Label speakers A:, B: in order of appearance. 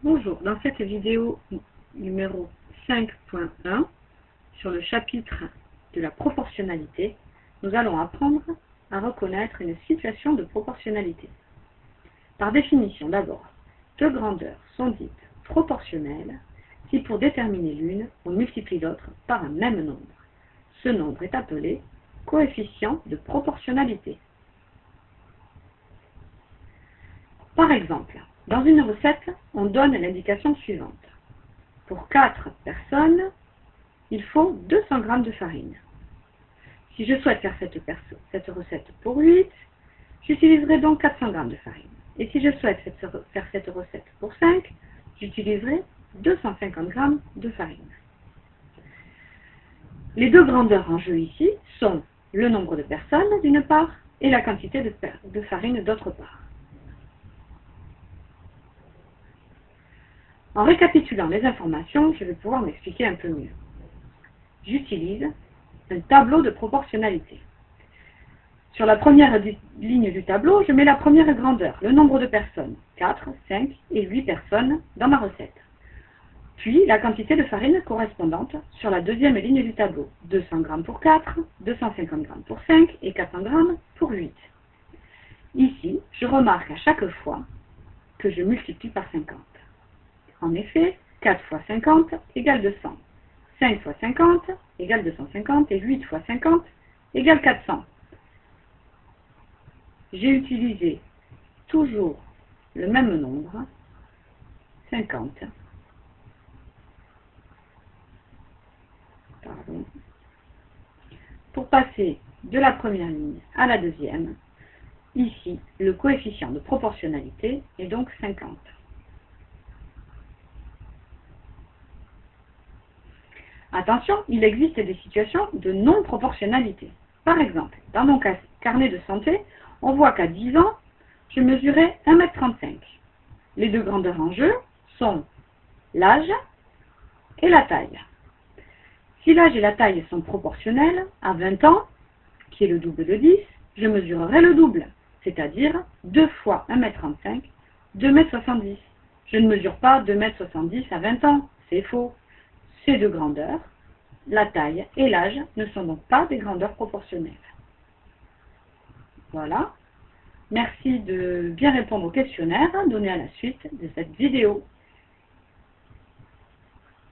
A: Bonjour, dans cette vidéo numéro 5.1 sur le chapitre de la proportionnalité, nous allons apprendre à reconnaître une situation de proportionnalité. Par définition d'abord, deux grandeurs sont dites proportionnelles si pour déterminer l'une, on multiplie l'autre par un même nombre. Ce nombre est appelé coefficient de proportionnalité. Par exemple, dans une recette, on donne l'indication suivante. Pour 4 personnes, il faut 200 g de farine. Si je souhaite faire cette recette pour 8, j'utiliserai donc 400 g de farine. Et si je souhaite faire cette recette pour 5, j'utiliserai 250 g de farine. Les deux grandeurs en jeu ici sont le nombre de personnes d'une part et la quantité de farine d'autre part. En récapitulant les informations, je vais pouvoir m'expliquer un peu mieux. J'utilise un tableau de proportionnalité. Sur la première ligne du tableau, je mets la première grandeur, le nombre de personnes, 4, 5 et 8 personnes dans ma recette. Puis la quantité de farine correspondante sur la deuxième ligne du tableau, 200 g pour 4, 250 g pour 5 et 400 g pour 8. Ici, je remarque à chaque fois que je multiplie par 50. En effet, 4 fois 50 égale 200, 5 fois 50 égale 250 et 8 fois 50 égale 400. J'ai utilisé toujours le même nombre, 50. Pour passer de la première ligne à la deuxième, ici, le coefficient de proportionnalité est donc 50. Attention, il existe des situations de non-proportionnalité. Par exemple, dans mon carnet de santé, on voit qu'à 10 ans, je mesurais 1,35 m. Les deux grandeurs en jeu sont l'âge et la taille. Si l'âge et la taille sont proportionnels, à 20 ans, qui est le double de 10, je mesurerai le double, c'est-à-dire 2 fois 1,35 m, 2,70 m. Je ne mesure pas 2,70 m à 20 ans, c'est faux. Ces deux grandeurs, la taille et l'âge, ne sont donc pas des grandeurs proportionnelles. Voilà. Merci de bien répondre au questionnaire donné à la suite de cette vidéo.